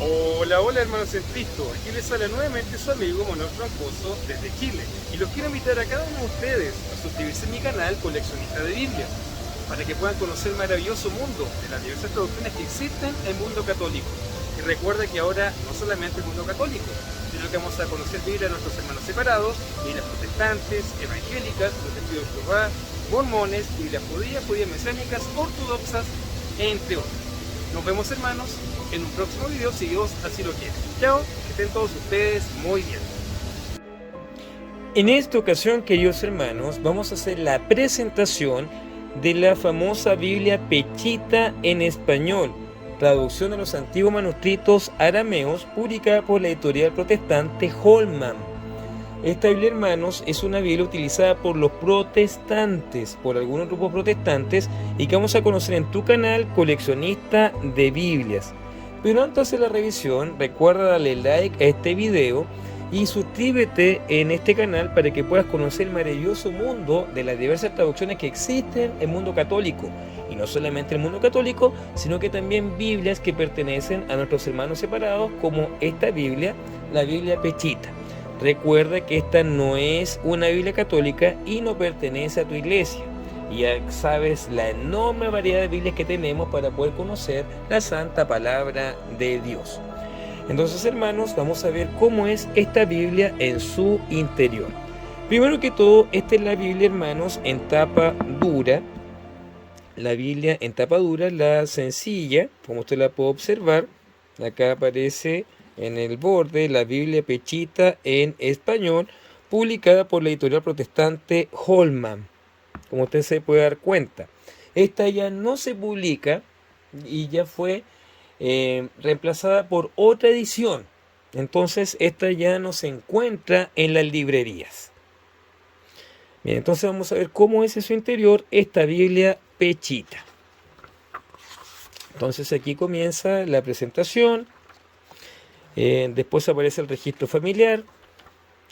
Hola, hola hermanos en Cristo, aquí les habla nuevamente su amigo Manuel Troncoso desde Chile y los quiero invitar a cada uno de ustedes a suscribirse a mi canal Coleccionista de Biblias para que puedan conocer el maravilloso mundo de las diversas traducciones que existen en el mundo católico. Y recuerda que ahora no solamente el mundo católico, sino que vamos a conocer Biblia de nuestros hermanos separados, Biblias protestantes, evangélicas, los testigos de Jehová, mormones, Biblias judías, judías mesiánicas, ortodoxas, entre otros. Nos vemos hermanos en un próximo video si Dios así lo quiere. Chao, que estén todos ustedes muy bien. En esta ocasión, queridos hermanos, vamos a hacer la presentación de la famosa Biblia Pechita en español, traducción de los antiguos manuscritos arameos, publicada por la editorial protestante Holman. Esta Biblia, hermanos, es una Biblia utilizada por los protestantes, por algunos grupos protestantes, y que vamos a conocer en tu canal Coleccionista de Biblias. Pero antes de hacer la revisión, recuerda darle like a este video y suscríbete en este canal para que puedas conocer el maravilloso mundo de las diversas traducciones que existen en el mundo católico. Y no solamente el mundo católico, sino que también Biblias que pertenecen a nuestros hermanos separados, como esta Biblia, la Biblia Pechita. Recuerda que esta no es una Biblia católica y no pertenece a tu iglesia. Y ya sabes la enorme variedad de Biblias que tenemos para poder conocer la santa palabra de Dios. Entonces, hermanos, vamos a ver cómo es esta Biblia en su interior. Primero que todo, esta es la Biblia, hermanos, en tapa dura. La Biblia en tapa dura, la sencilla, como usted la puede observar. Acá aparece en el borde la Biblia Pechita en español, publicada por la editorial protestante Holman. Como usted se puede dar cuenta, esta ya no se publica y ya fue reemplazada por otra edición. Entonces esta ya no se encuentra en las librerías. Bien, entonces vamos a ver cómo es en su interior esta Biblia Pechita. Entonces aquí comienza la presentación. Después aparece el registro familiar,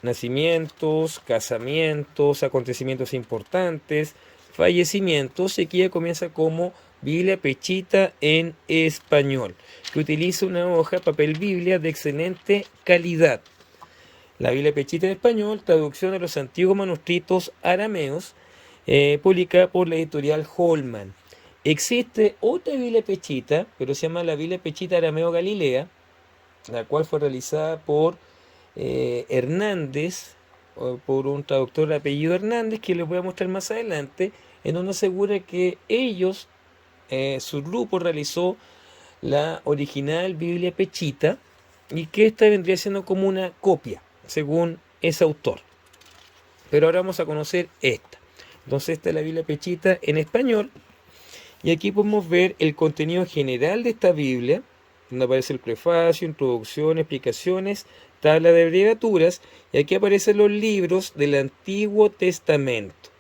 nacimientos, casamientos, acontecimientos importantes, fallecimientos, y aquí ya comienza como Biblia Pechita en español, que utiliza una hoja de papel Biblia de excelente calidad. La Biblia Pechita en español, traducción de los antiguos manuscritos arameos, publicada por la editorial Holman. Existe otra Biblia Pechita, pero se llama la Biblia Pechita Arameo Galilea, la cual fue realizada por Hernández, o por un traductor de apellido Hernández, que les voy a mostrar más adelante, en donde asegura que ellos, su grupo realizó la original Biblia Pechita y que esta vendría siendo como una copia, según ese autor. Pero ahora vamos a conocer esta. Entonces esta es la Biblia Pechita en español, y aquí podemos ver el contenido general de esta Biblia, donde aparece el prefacio, introducción, explicaciones, tabla de abreviaturas, y aquí aparecen los libros del Antiguo Testamento.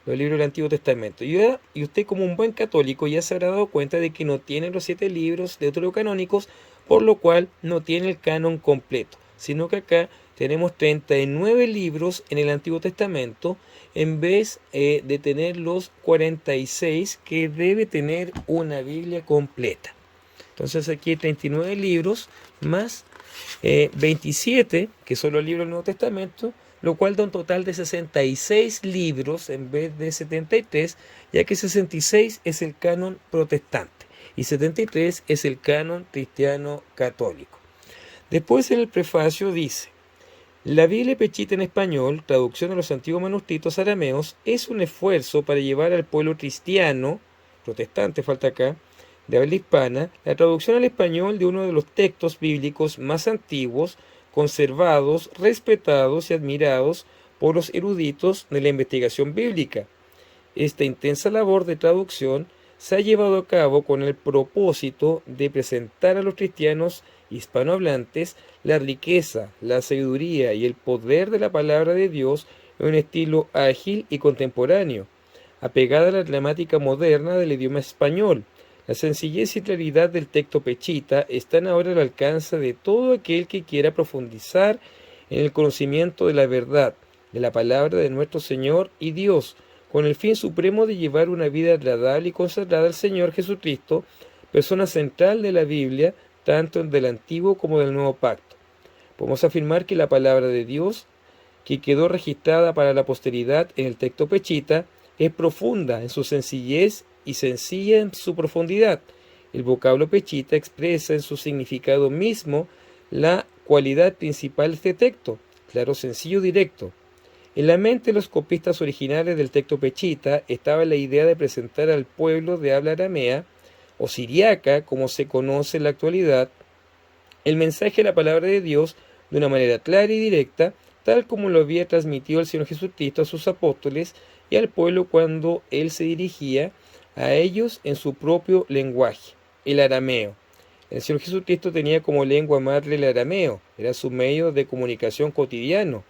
Los libros del Antiguo Testamento. Y usted, como un buen católico, ya se habrá dado cuenta de que no tiene los 7 libros deuterocanónicos, por lo cual no tiene el canon completo, sino que acá tenemos 39 libros en el Antiguo Testamento, en vez de tener los 46 que debe tener una Biblia completa. Entonces aquí hay 39 libros más 27, que son los libros del Nuevo Testamento, lo cual da un total de 66 libros en vez de 73, ya que 66 es el canon protestante y 73 es el canon cristiano católico. Después en el prefacio dice: la Biblia Pechita en español, traducción de los antiguos manuscritos arameos, es un esfuerzo para llevar al pueblo cristiano, protestante falta acá, de habla hispana, la traducción al español de uno de los textos bíblicos más antiguos, conservados, respetados y admirados por los eruditos de la investigación bíblica, Esta intensa labor de traducción se ha llevado a cabo con el propósito de presentar a los cristianos hispanohablantes la riqueza, la sabiduría y el poder de la palabra de Dios en un estilo ágil y contemporáneo, apegada a la gramática moderna del idioma español. La sencillez y claridad del texto pechita están ahora al alcance de todo aquel que quiera profundizar en el conocimiento de la verdad, de la palabra de nuestro Señor y Dios, con el fin supremo de llevar una vida agradable y consagrada al Señor Jesucristo, persona central de la Biblia, tanto del Antiguo como del Nuevo Pacto. Podemos afirmar que la palabra de Dios, que quedó registrada para la posteridad en el texto pechita, es profunda en su sencillez y sencilla en su profundidad. El vocablo pechita expresa en su significado mismo la cualidad principal de este texto, claro, sencillo, directo. En la mente de los copistas originales del texto pechita estaba la idea de presentar al pueblo de habla aramea, o siriaca, como se conoce en la actualidad, el mensaje de la palabra de Dios de una manera clara y directa, tal como lo había transmitido el Señor Jesucristo a sus apóstoles y al pueblo cuando Él se dirigía a ellos en su propio lenguaje, el arameo. El Señor Jesucristo tenía como lengua madre el arameo, era su medio de comunicación cotidiano,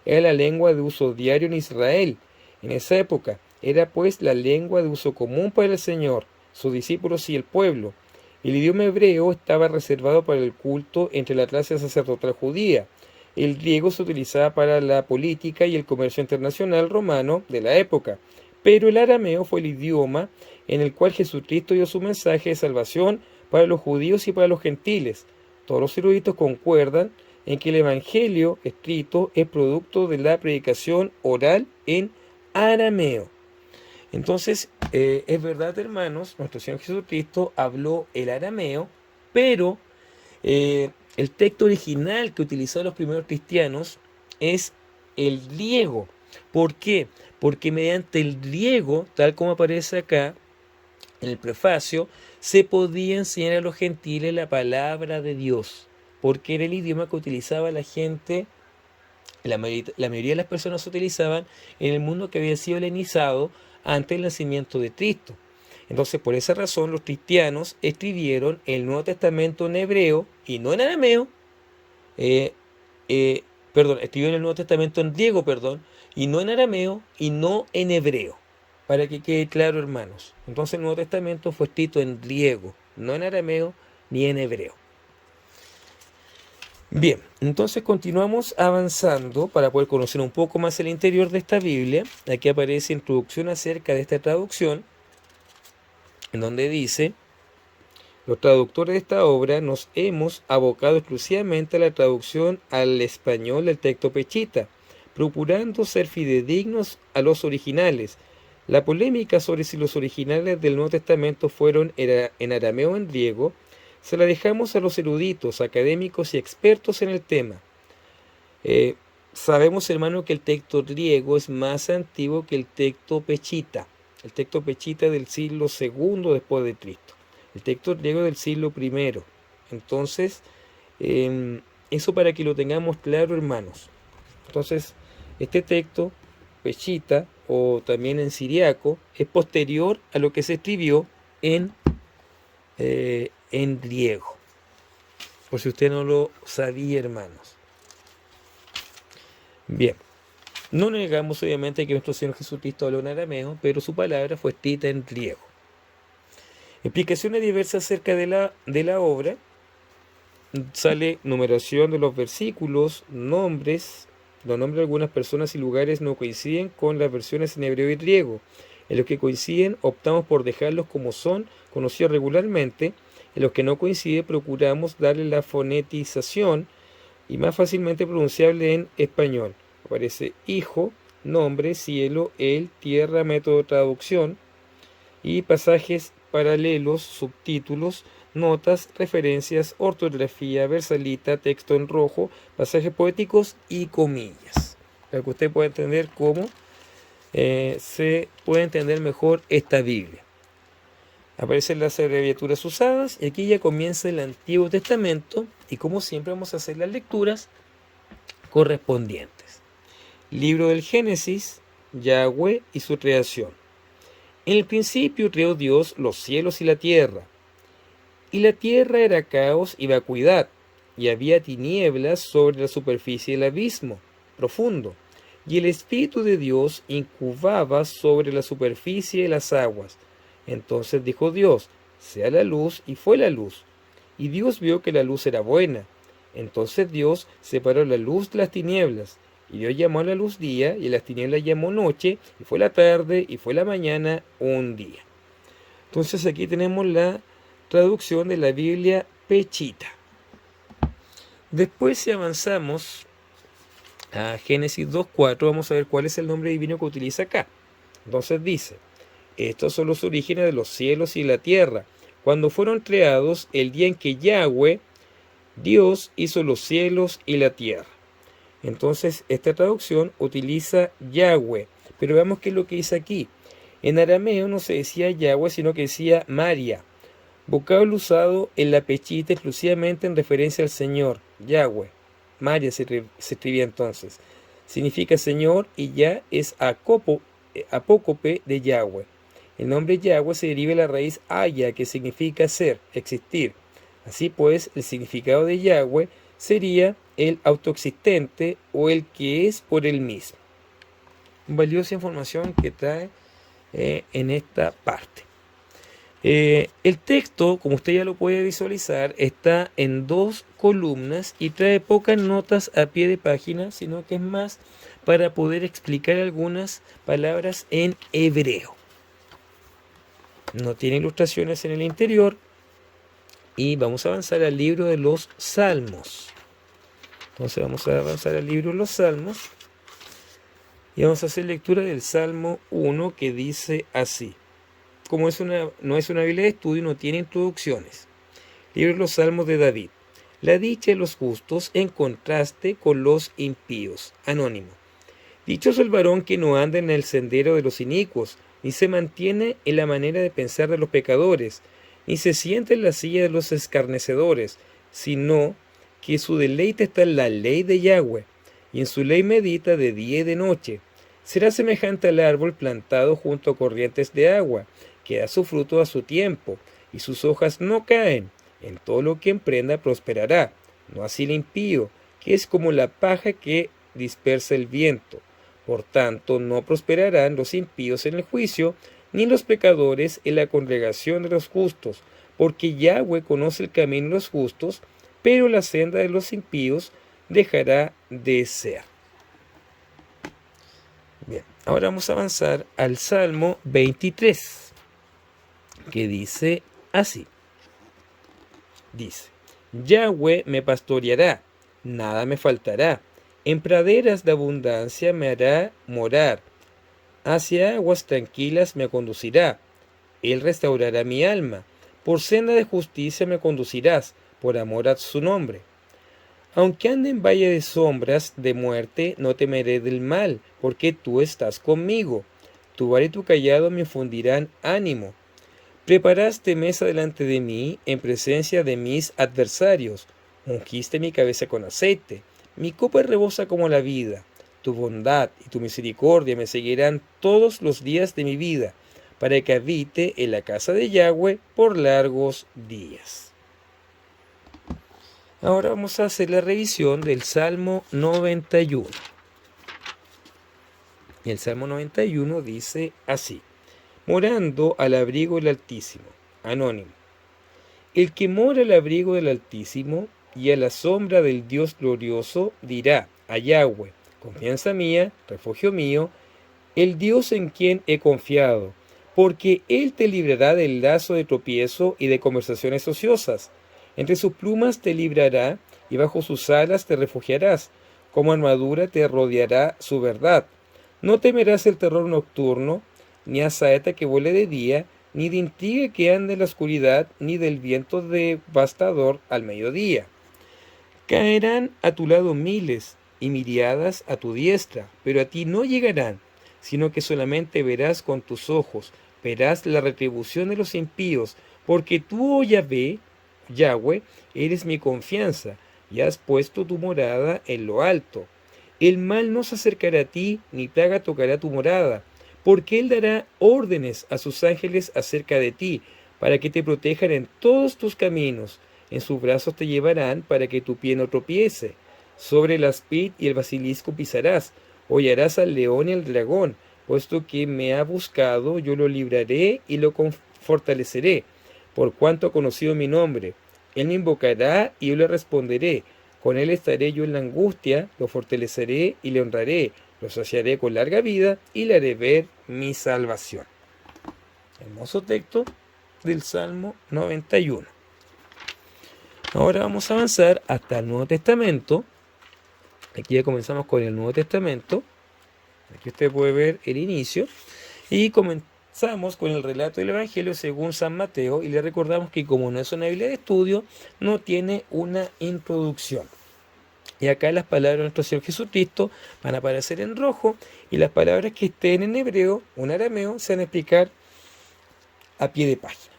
era la lengua de uso diario en Israel. En esa época era pues la lengua de uso común para el Señor, sus discípulos y el pueblo. El idioma hebreo estaba reservado para el culto entre la clase sacerdotal judía. El griego se utilizaba para la política y el comercio internacional romano de la época, pero el arameo fue el idioma en el cual Jesucristo dio su mensaje de salvación para los judíos y para los gentiles. Todos los eruditos concuerdan en que el evangelio escrito es producto de la predicación oral en arameo. Entonces, es verdad, hermanos, nuestro Señor Jesucristo habló el arameo, pero el texto original que utilizaron los primeros cristianos es el griego. ¿Por qué? Porque mediante el griego, tal como aparece acá en el prefacio, se podía enseñar a los gentiles la palabra de Dios, porque era el idioma que utilizaba la gente, la mayoría de las personas utilizaban en el mundo que había sido helenizado antes del nacimiento de Cristo. Entonces, por esa razón, los cristianos escribieron el Nuevo Testamento en hebreo y no en arameo. Escribieron el Nuevo Testamento en griego, y no en arameo y no en hebreo. Para que quede claro, hermanos. Entonces, el Nuevo Testamento fue escrito en griego, no en arameo ni en hebreo. Bien, entonces continuamos avanzando para poder conocer un poco más el interior de esta Biblia. Aquí aparece introducción acerca de esta traducción, en donde dice: los traductores de esta obra nos hemos abocado exclusivamente a la traducción al español del texto pechita, procurando ser fidedignos a los originales. La polémica sobre si los originales del Nuevo Testamento fueron en arameo o en griego se la dejamos a los eruditos, académicos y expertos en el tema. Sabemos, hermano, que el texto griego es más antiguo que el texto pechita. El texto pechita del siglo II después de Cristo. El texto griego del siglo I. Entonces, eso para que lo tengamos claro, hermanos. Entonces, este texto pechita, o también en siriaco, es posterior a lo que se escribió en griego. Por si usted no lo sabía, hermanos. Bien. No negamos obviamente que nuestro Señor Jesucristo habló en arameo, pero su palabra fue escrita en griego. Explicaciones diversas acerca de la obra. Sale numeración de los versículos, nombres. Los nombres de algunas personas y lugares no coinciden con las versiones en hebreo y griego. En los que coinciden, optamos por dejarlos como son, conocidos regularmente. En los que no coinciden, procuramos darle la fonetización y más fácilmente pronunciable en español. Aparece hijo, nombre, cielo, él, tierra, método de traducción y pasajes paralelos, subtítulos, notas, referencias, ortografía, versalita, texto en rojo, pasajes poéticos y comillas. Para que usted pueda entender cómo se puede entender mejor esta Biblia. Aparecen las abreviaturas usadas y aquí ya comienza el Antiguo Testamento y como siempre vamos a hacer las lecturas correspondientes. Libro del Génesis, Yahweh y su creación. En el principio creó Dios los cielos y la tierra. Y la tierra era caos y vacuidad, y había tinieblas sobre la superficie del abismo profundo, y el Espíritu de Dios incubaba sobre la superficie de las aguas. Entonces dijo Dios, sea la luz, y fue la luz. Y Dios vio que la luz era buena. Entonces Dios separó la luz de las tinieblas, y Dios llamó a la luz día, y a las tinieblas llamó noche, y fue la tarde, y fue la mañana un día. Entonces aquí tenemos la traducción de la Biblia Pechita. Después, si avanzamos a Génesis 2:4, vamos a ver cuál es el nombre divino que utiliza acá. Entonces dice, estos son los orígenes de los cielos y la tierra, cuando fueron creados el día en que Yahweh, Dios, hizo los cielos y la tierra. Entonces, esta traducción utiliza Yahweh, pero veamos qué es lo que dice aquí. En arameo no se decía Yahweh, sino que decía María, vocablo usado en la Pechita exclusivamente en referencia al Señor, Yahweh. María se escribía entonces. Significa Señor y ya es apócope de Yahweh. El nombre Yahweh se deriva de la raíz Haya, que significa ser, existir. Así pues, el significado de Yahweh sería el autoexistente o el que es por él mismo. Valiosa información que trae en esta parte. El texto, como usted ya lo puede visualizar, está en 2 columnas y trae pocas notas a pie de página, sino que es más para poder explicar algunas palabras en hebreo. No tiene ilustraciones en el interior. Y vamos a avanzar al libro de los Salmos. Entonces vamos a avanzar al libro de los Salmos. Y vamos a hacer lectura del Salmo 1, que dice así. Como no es una Biblia de estudio, no tiene introducciones. Libro de los Salmos de David. La dicha de los justos en contraste con los impíos. Anónimo. Dichoso el varón que no anda en el sendero de los inicuos, ni se mantiene en la manera de pensar de los pecadores, ni se sienta en la silla de los escarnecedores, sino que su deleite está en la ley de Yahweh, y en su ley medita de día y de noche. Será semejante al árbol plantado junto a corrientes de agua, que da su fruto a su tiempo, y sus hojas no caen. En todo lo que emprenda prosperará. No así el impío, que es como la paja que dispersa el viento. Por tanto, no prosperarán los impíos en el juicio, ni los pecadores en la congregación de los justos, porque Yahweh conoce el camino de los justos, pero la senda de los impíos dejará de ser. Bien, ahora vamos a avanzar al Salmo 23, que dice así. Dice, Yahweh me pastoreará, nada me faltará. En praderas de abundancia me hará morar. Hacia aguas tranquilas me conducirá. Él restaurará mi alma. Por senda de justicia me conducirás, por amor a su nombre. Aunque ande en valle de sombras de muerte, no temeré del mal, porque tú estás conmigo. Tu vara y tu cayado me infundirán ánimo. Preparaste mesa delante de mí, en presencia de mis adversarios. Ungiste mi cabeza con aceite. Mi copa rebosa como la vida. Tu bondad y tu misericordia me seguirán todos los días de mi vida, para que habite en la casa de Yahweh por largos días. Ahora vamos a hacer la revisión del Salmo 91. Y el Salmo 91 dice así. Morando al abrigo del Altísimo. Anónimo. El que mora al abrigo del Altísimo y a la sombra del Dios glorioso dirá a Yahweh, confianza mía, refugio mío, el Dios en quien he confiado, porque Él te librará del lazo de tropiezo y de conversaciones ociosas. Entre sus plumas te librará y bajo sus alas te refugiarás. Como armadura te rodeará su verdad. No temerás el terror nocturno, ni a saeta que vuele de día, ni de intriga que ande en la oscuridad, ni del viento devastador al mediodía. Caerán a tu lado miles y miriadas a tu diestra, pero a ti no llegarán, sino que solamente verás con tus ojos, verás la retribución de los impíos, porque tú, oh Yahweh, eres mi confianza, y has puesto tu morada en lo alto. El mal no se acercará a ti, ni plaga tocará tu morada, porque Él dará órdenes a sus ángeles acerca de ti, para que te protejan en todos tus caminos. En sus brazos te llevarán para que tu pie no tropiece. Sobre el aspid y el basilisco pisarás, hollarás al león y al dragón. Puesto que me ha buscado, yo lo libraré y lo fortaleceré, por cuanto ha conocido mi nombre. Él me invocará y yo le responderé. Con él estaré yo en la angustia, lo fortaleceré y le honraré. Lo saciaré con larga vida y le haré ver mi salvación. Hermoso texto del Salmo 91. Ahora vamos a avanzar hasta el Nuevo Testamento. Aquí ya comenzamos con el Nuevo Testamento. Aquí usted puede ver el inicio. Y comenzamos con el relato del Evangelio según San Mateo. Y le recordamos que como no es una Biblia de estudio, no tiene una introducción. Y acá las palabras de nuestro Señor Jesucristo van a aparecer en rojo. Y las palabras que estén en hebreo o en arameo se van a explicar a pie de página.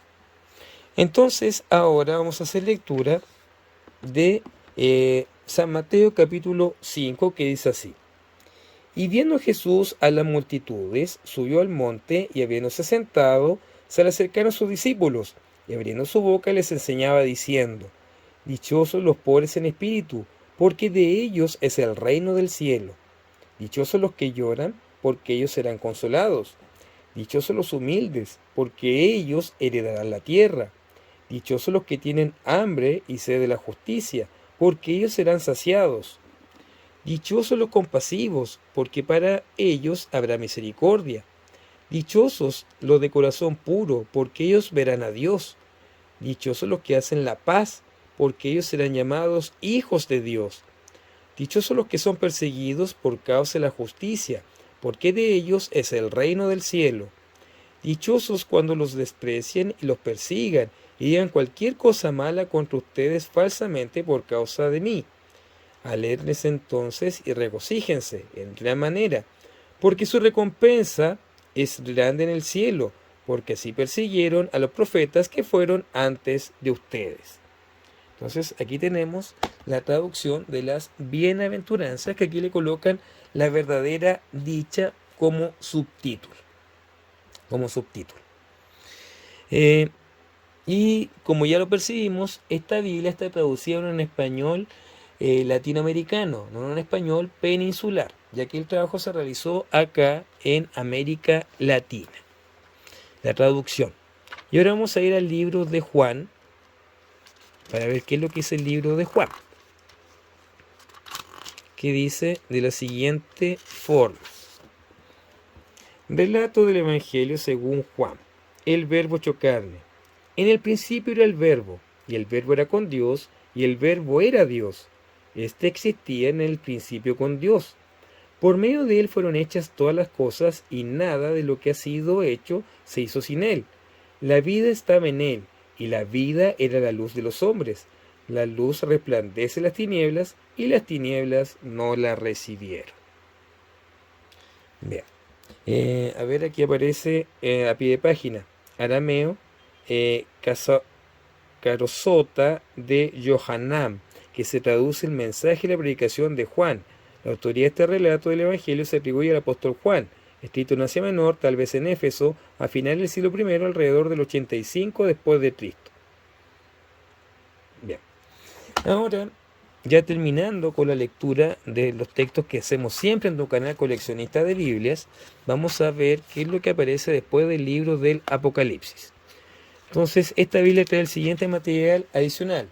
Entonces ahora vamos a hacer lectura de San Mateo capítulo 5, que dice así. Y viendo Jesús a las multitudes, subió al monte, y habiéndose sentado, se le acercaron sus discípulos, y abriendo su boca les enseñaba diciendo, dichosos los pobres en espíritu, porque de ellos es el reino del cielo. Dichosos los que lloran, porque ellos serán consolados. Dichosos los humildes, porque ellos heredarán la tierra. Dichosos los que tienen hambre y sed de la justicia, porque ellos serán saciados. Dichosos los compasivos, porque para ellos habrá misericordia. Dichosos los de corazón puro, porque ellos verán a Dios. Dichosos los que hacen la paz, porque ellos serán llamados hijos de Dios. Dichosos los que son perseguidos por causa de la justicia, porque de ellos es el reino del cielo. Dichosos cuando los desprecien y los persigan, y digan cualquier cosa mala contra ustedes falsamente por causa de mí. Alégrense entonces y regocíjense en gran manera, porque su recompensa es grande en el cielo, porque así persiguieron a los profetas que fueron antes de ustedes. Entonces aquí tenemos la traducción de las bienaventuranzas, que aquí le colocan la verdadera dicha como subtítulo. Y como ya lo percibimos, esta Biblia está traducida en un español latinoamericano, no en un español peninsular, ya que el trabajo se realizó acá en América Latina. La traducción. Y ahora vamos a ir al libro de Juan, para ver qué es lo que es el libro de Juan, que dice de la siguiente forma. Relato del Evangelio según Juan. El verbo hecho carne. En el principio era el verbo, y el verbo era con Dios, y el verbo era Dios. Este existía en el principio con Dios. Por medio de él fueron hechas todas las cosas, y nada de lo que ha sido hecho se hizo sin él. La vida estaba en él, y la vida era la luz de los hombres. La luz resplandece en las tinieblas, y las tinieblas no la recibieron. Bien. A ver, aquí aparece a pie de página, arameo, Carosota de Yohanan, que se traduce el mensaje y la predicación de Juan. La autoría de este relato del Evangelio se atribuye al apóstol Juan, escrito en Asia Menor, tal vez en Éfeso, a finales del siglo I, alrededor del 85 después de Cristo. Bien. Ahora, ya terminando con la lectura de los textos que hacemos siempre en tu canal Coleccionista de Biblias, vamos a ver qué es lo que aparece después del libro del Apocalipsis. Entonces, esta Biblia trae el siguiente material adicional,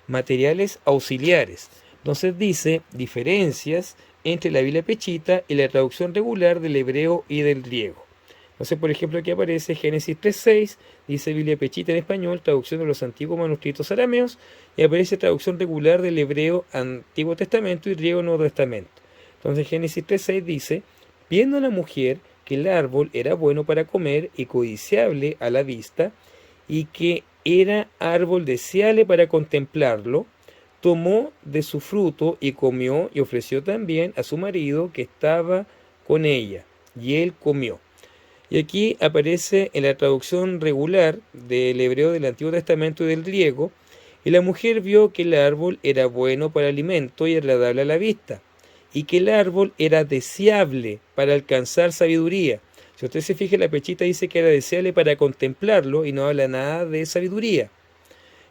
materiales auxiliares. Entonces dice diferencias entre la Biblia Pechita y la traducción regular del hebreo y del griego. Entonces, por ejemplo, aquí aparece Génesis 3.6, dice Biblia Pechita en español, traducción de los antiguos manuscritos arameos, y aparece traducción regular del hebreo Antiguo Testamento y griego Nuevo Testamento. Entonces, Génesis 3.6 dice, viendo a la mujer que el árbol era bueno para comer y codiciable a la vista, y que era árbol deseable para contemplarlo, tomó de su fruto y comió, y ofreció también a su marido que estaba con ella, y él comió. Y aquí aparece en la traducción regular del hebreo del Antiguo Testamento y del griego, y la mujer vio que el árbol era bueno para alimento y agradable a la vista, y que el árbol era deseable para alcanzar sabiduría. Si usted se fija, la Pechita dice que era deseable para contemplarlo y no habla nada de sabiduría.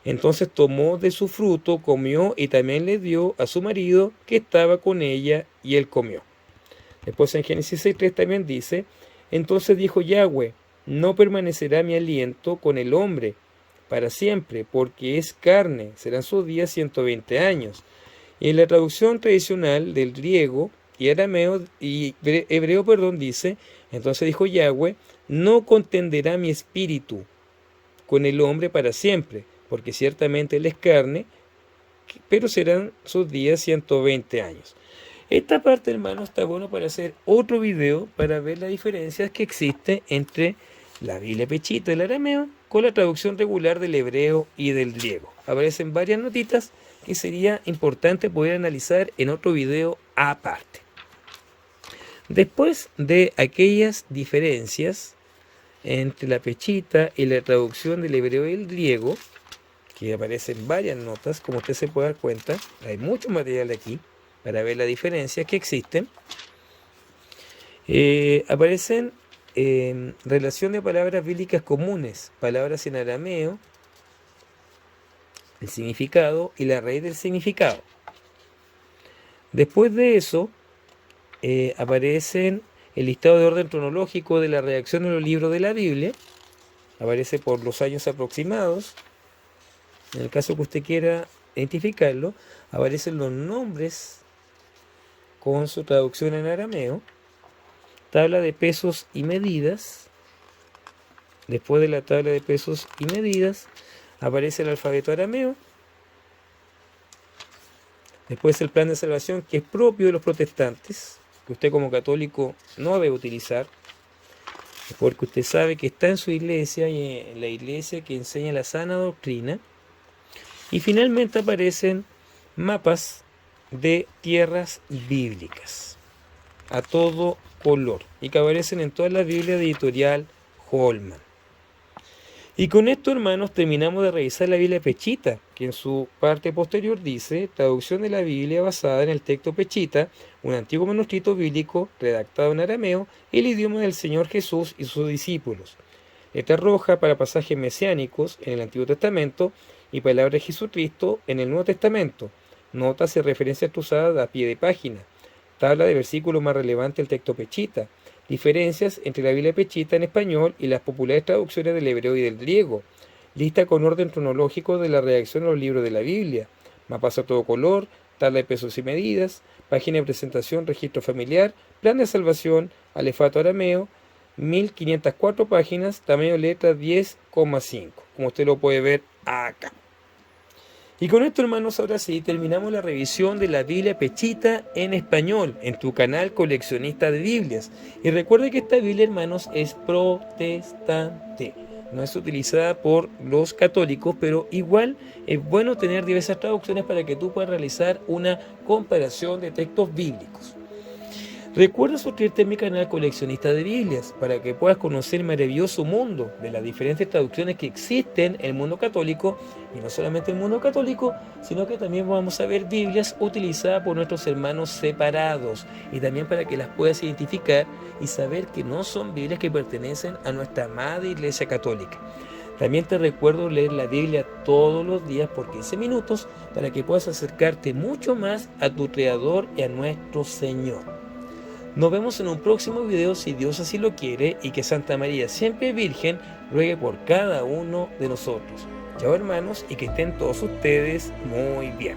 Entonces tomó de su fruto, comió y también le dio a su marido que estaba con ella y él comió. Después en Génesis 6:3 también dice, entonces dijo Yahweh, no permanecerá mi aliento con el hombre para siempre, porque es carne, serán sus días 120 años. Y en la traducción tradicional del griego y arameo y hebreo, dice, entonces dijo Yahweh, no contenderá mi espíritu con el hombre para siempre, porque ciertamente él es carne, pero serán sus días 120 años. Esta parte, hermano, está bueno para hacer otro video para ver las diferencias que existen entre la Biblia Pechita del arameo con la traducción regular del hebreo y del griego. Aparecen varias notitas que sería importante poder analizar en otro video aparte. Después de aquellas diferencias entre la Pechita y la traducción del hebreo y el griego, que aparecen varias notas, como usted se puede dar cuenta, hay mucho material aquí para ver las diferencias que existen. Aparecen relación de palabras bíblicas comunes, palabras en arameo, el significado y la raíz del significado. Después de eso, aparecen el listado de orden cronológico de la redacción de los libros de la Biblia, aparece por los años aproximados. En el caso que usted quiera identificarlo, aparecen los nombres con su traducción en arameo, tabla de pesos y medidas. Después de la tabla de pesos y medidas aparece el alfabeto arameo. Después el plan de salvación, que es propio de los protestantes, que usted como católico no debe utilizar, porque usted sabe que está en su iglesia y en la iglesia que enseña la sana doctrina. Y finalmente aparecen mapas de tierras bíblicas a todo color y que aparecen en todas las Biblias de editorial Holman. Y con esto, hermanos, terminamos de revisar la Biblia Pechita, que en su parte posterior dice traducción de la Biblia basada en el texto Pechita, un antiguo manuscrito bíblico redactado en arameo, el idioma del Señor Jesús y sus discípulos. Letra roja para pasajes mesiánicos en el Antiguo Testamento y palabras de Jesucristo en el Nuevo Testamento. Notas y referencias cruzadas a pie de página. Tabla de versículos más relevantes del texto Pechita. Diferencias entre la Biblia Pechita en español y las populares traducciones del hebreo y del griego. Lista con orden cronológico de la redacción de los libros de la Biblia. Mapas a todo color, tabla de pesos y medidas, página de presentación, registro familiar, plan de salvación, alefato arameo, 1504 páginas, tamaño de letra 10,5, como usted lo puede ver acá. Y con esto, hermanos, ahora sí, terminamos la revisión de la Biblia Pechita en español, en tu canal Coleccionista de Biblias. Y recuerde que esta Biblia, hermanos, es protestante. No es utilizada por los católicos, pero igual es bueno tener diversas traducciones para que tú puedas realizar una comparación de textos bíblicos. Recuerda suscribirte a mi canal Coleccionista de Biblias para que puedas conocer el maravilloso mundo de las diferentes traducciones que existen en el mundo católico, y no solamente el mundo católico, sino que también vamos a ver Biblias utilizadas por nuestros hermanos separados, y también para que las puedas identificar y saber que no son Biblias que pertenecen a nuestra amada Iglesia Católica. También te recuerdo leer la Biblia todos los días por 15 minutos para que puedas acercarte mucho más a tu Creador y a nuestro Señor. Nos vemos en un próximo video si Dios así lo quiere, y que Santa María, siempre Virgen, ruegue por cada uno de nosotros. Chao, hermanos, y que estén todos ustedes muy bien.